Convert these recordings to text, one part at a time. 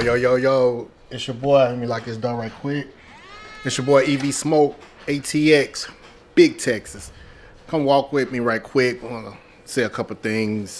Yo. It's your boy. Let me lock this door right quick. It's your boy EV Smoke, ATX, Big Texas. Come walk with me right quick. I want to say a couple things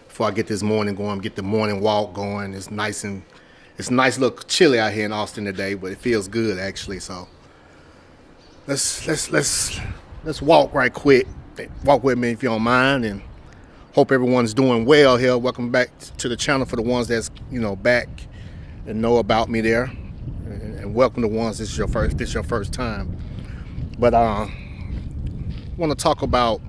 before I get this morning going, get the morning walk going. It's nice little chilly out here in Austin today, but it feels good actually. So let's walk right quick. Walk with me if you don't mind, and hope everyone's doing well here. Welcome back to the channel for the ones that's back and know about me there, and welcome the ones this is your first time. But I want to talk about.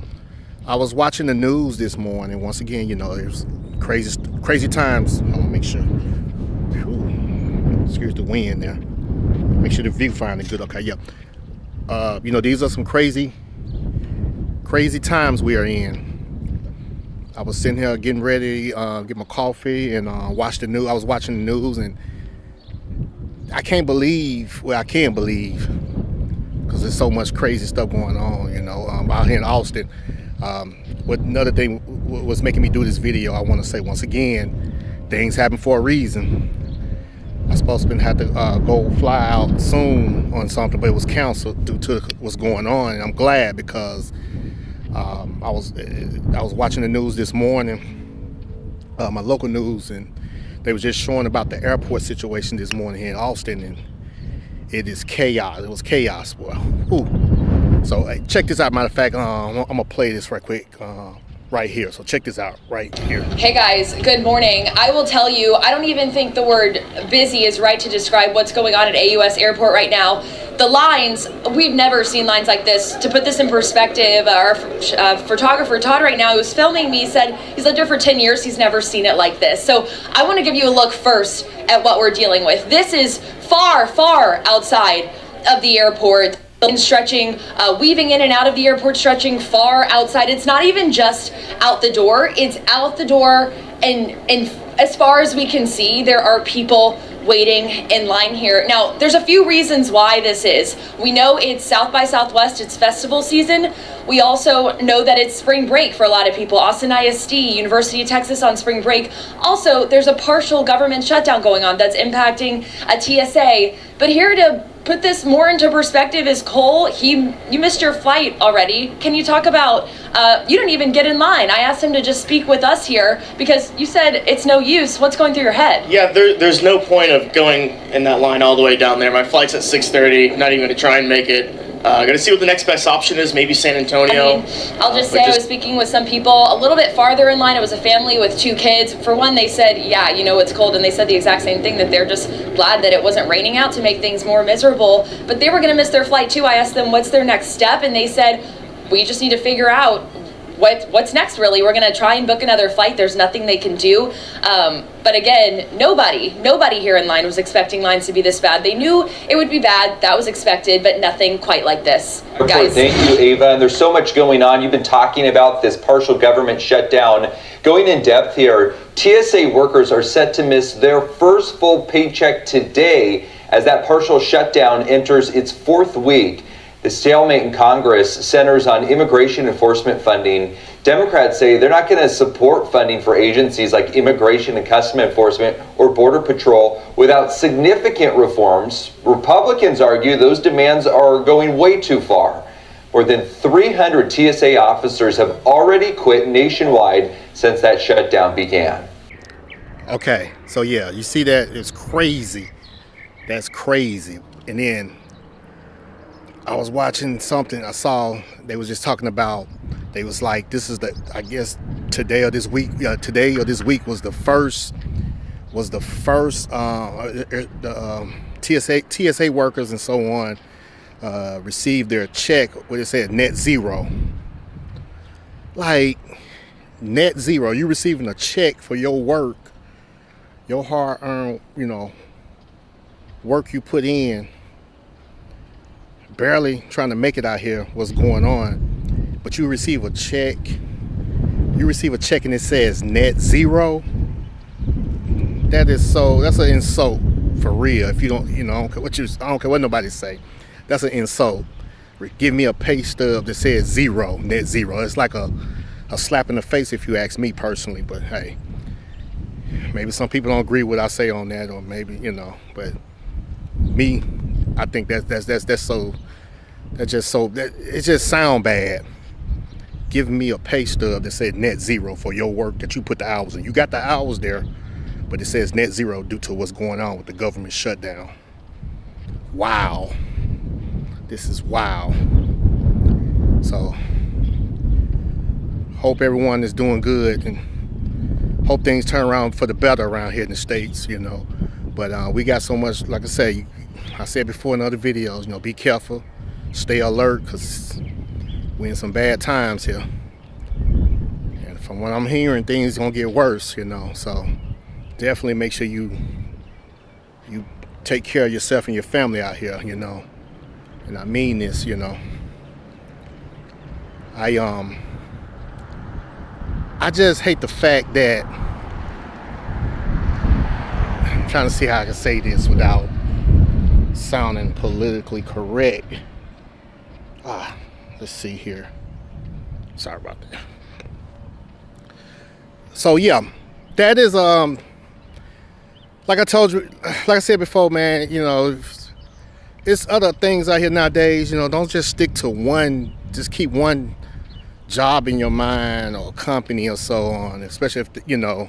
I was watching the news this morning. Once again, there's crazy times. I want to make sure. Excuse the wind there. Make sure the viewfinder is good. Okay, yeah. These are some crazy times we are in. I was sitting here getting ready, get my coffee, and watch the news. I was watching the news, and I can't believe. Well, I can believe because there's so much crazy stuff going on. Out here in Austin. What another thing was making me do this video? I want to say once again, things happen for a reason. I was supposed to have to go fly out soon on something, but it was canceled due to what's going on, and I'm glad because. I was watching the news this morning, my local news, and they was just showing about the airport situation this morning here in Austin, and it is chaos. It was chaos, boy. Whew. So hey, check this out. Matter of fact, I'm gonna play this right quick, right here. So check this out right here. Hey guys, good morning. I will tell you, I don't even think the word busy is right to describe what's going on at AUS Airport right now. The lines, we've never seen lines like this. To put this in perspective, our photographer Todd right now, who's filming me, said he's lived here for 10 years, he's never seen it like this. So I want to give you a look first at what we're dealing with. This is far outside of the airport. Stretching, weaving in and out of the airport, stretching far outside. It's not even just out the door, it's out the door, and as far as we can see, there are people waiting in line here. Now, there's a few reasons why this is. We know it's South by Southwest, it's festival season. We also know that it's spring break for a lot of people. Austin ISD, University of Texas on spring break. Also, there's a partial government shutdown going on that's impacting a TSA. But here to put this more into perspective is Cole. You missed your flight already. Can you talk about, you didn't even get in line. I asked him to just speak with us here because you said it's no use. What's going through your head? Yeah, there's no point of going in that line all the way down there. My flight's at 6:30, not even going to try and make it. Gonna see what the next best option is, maybe San Antonio. I'll just say I was speaking with some people a little bit farther in line. It was a family with 2 kids. For one, they said, yeah, it's cold, and they said the exact same thing, that they're just glad that it wasn't raining out to make things more miserable, but they were gonna miss their flight too. I asked them, what's their next step? And they said, we just need to figure out what's next, really. We're gonna try and book another flight. There's nothing they can do. But again, nobody here in line was expecting lines to be this bad. They knew it would be bad, that was expected, but nothing quite like this. Guys. Thank you, Ava. And there's so much going on. You've been talking about this partial government shutdown. Going in depth here, TSA workers are set to miss their first full paycheck today as that partial shutdown enters its 4th week. The stalemate in Congress centers on immigration enforcement funding. Democrats say they're not going to support funding for agencies like Immigration and Customs Enforcement or Border Patrol without significant reforms. Republicans argue those demands are going way too far. More than 300 TSA officers have already quit nationwide since that shutdown began. Okay, so yeah, you see that? It's crazy. That's crazy. And then I was watching something I saw, they was just talking about, they was like, this is I guess today or this week was the first TSA workers and so on received their check, what it said, net zero. Like, net zero, you receiving a check for your work, your hard-earned, work you put in, barely trying to make it out here, what's going on, but you receive a check and it says net zero. That's an insult for real. If you don't, I don't care what nobody say, that's an insult. Give me a pay stub that says zero, net zero. It's like a slap in the face if you ask me personally, but hey, Maybe some people don't agree with what I say on that, or maybe, you know, but me, I think it just sound bad. Giving me a pay stub that said net zero for your work that you put the hours in. You got the hours there, but it says net zero due to what's going on with the government shutdown. Wow. This is wow. So, hope everyone is doing good, and hope things turn around for the better around here in the States, you know. But we got so much, like I said before in other videos, you know, be careful, stay alert, because we're in some bad times here. And from what I'm hearing, things gonna get worse, you know. So definitely make sure you take care of yourself and your family out here, you know. And I mean this, you know. I just hate the fact that, I'm trying to see how I can say this without sounding politically correct. Let's see here. Sorry about that. So yeah, that is like I told you, like I said before, man, you know, it's other things out here nowadays, you know. Don't just stick to one, just keep one job in your mind or company or so on, especially if, you know,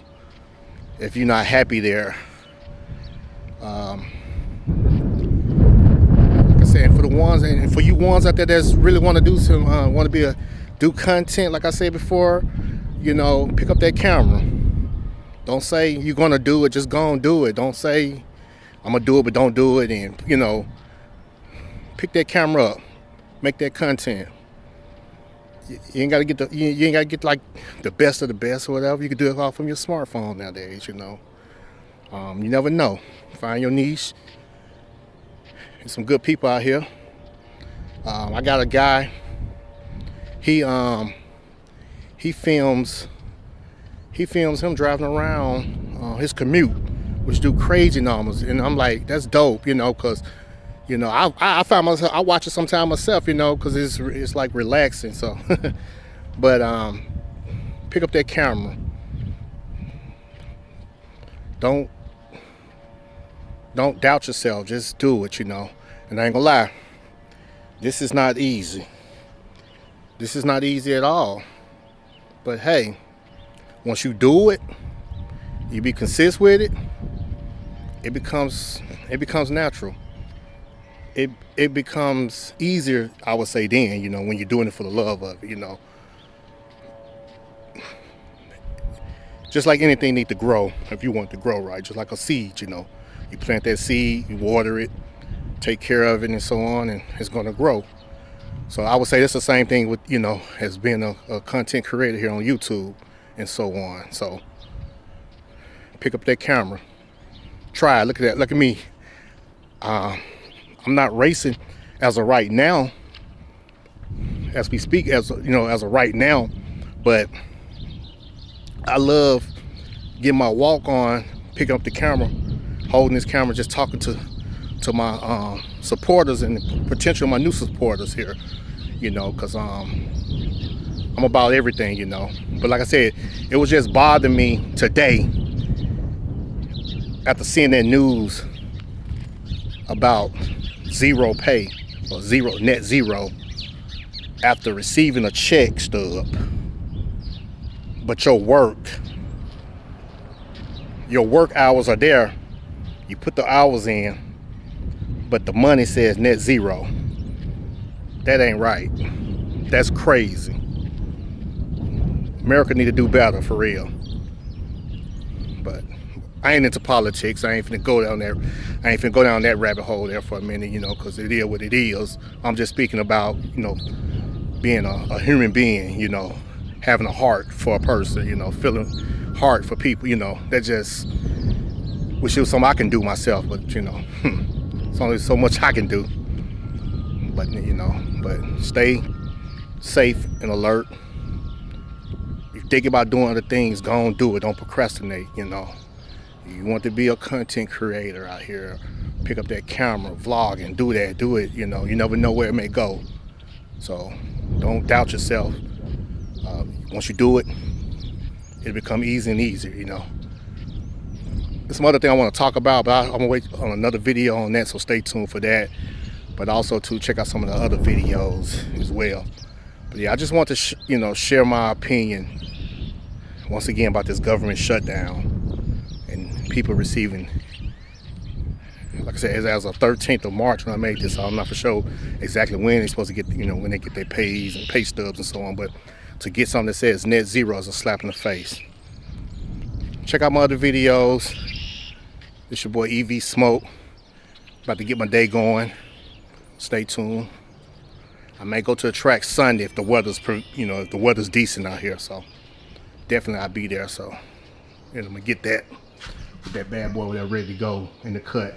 if you're not happy there. Like I said, for the ones, and for you ones out there that's really want to do some, do content, like I said before, you know, pick up that camera. Don't say you're gonna do it, just go and do it. Don't say I'm gonna do it but don't do it, and, you know, pick that camera up, make that content. You ain't gotta get like the best of the best or whatever. You can do it all from your smartphone nowadays, you know. You never know. Find your niche. There's some good people out here. I got a guy. He films him driving around his commute, which do crazy numbers, and I'm like, that's dope, you know, because, you know, I find myself, I watch it sometimes myself, you know, because it's like relaxing. So, but pick up that camera. Don't doubt yourself. Just do it, you know. And I ain't gonna lie, this is not easy. This is not easy at all. But hey, once you do it, you be consistent with it, it becomes natural. It becomes easier, I would say, then, you know, when you're doing it for the love of it, you know. Just like anything need to grow, if you want it to grow right, just like a seed, you know. You plant that seed, you water it, take care of it, and so on, and it's gonna grow. So I would say that's the same thing with, you know, as being a content creator here on YouTube and so on. So pick up that camera, try it. Look at that, look at me. I'm not racing as of right now, as we speak, as you know, as of right now, but I love getting my walk on, picking up the camera, holding this camera, just talking to my supporters and potential my new supporters here, you know, because I'm about everything, you know. But like I said, it was just bothering me today after seeing that news about zero pay or net zero after receiving a check stub, but your work hours are there. You put the hours in, but the money says net zero. That ain't right. That's crazy. America need to do better, for real. But I ain't into politics. I ain't finna go down there. I ain't finna go down that rabbit hole there for a minute, you know, because it is what it is. I'm just speaking about, you know, being a human being, you know, having a heart for a person, you know, feeling heart for people, you know. That just, which is something I can do myself, but, you know, it's only so much I can do. But, you know, but stay safe and alert. If you think about doing other things, go and do it. Don't procrastinate, you know. You want to be a content creator out here, pick up that camera, vlog, and do it, you know. You never know where it may go. So don't doubt yourself. Once you do it, it'll become easy and easier, you know. some other thing I want to talk about, but I'm gonna wait on another video on that, so stay tuned for that. But also to check out some of the other videos as well. But yeah, I just want to share my opinion once again about this government shutdown and people receiving, like I said, as of 13th of March when I made this. I'm not for sure exactly when they're supposed to get, when they get their pays and pay stubs and so on, but to get something that says net zero is a slap in the face. Check out my other videos. This your boy EV Smoke. About to get my day going. Stay tuned. I may go to a track Sunday if the weather's, if the weather's decent out here. So definitely I'll be there. So I'm gonna get that with that bad boy over there ready to go in the cut.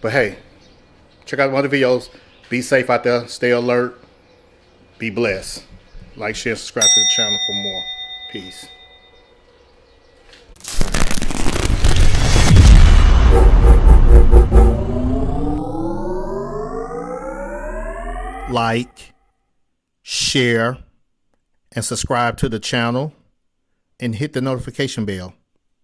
But hey, check out my other videos. Be safe out there. Stay alert. Be blessed. Like, share, subscribe to the channel for more. Peace. Like, share, and subscribe to the channel, and hit the notification bell.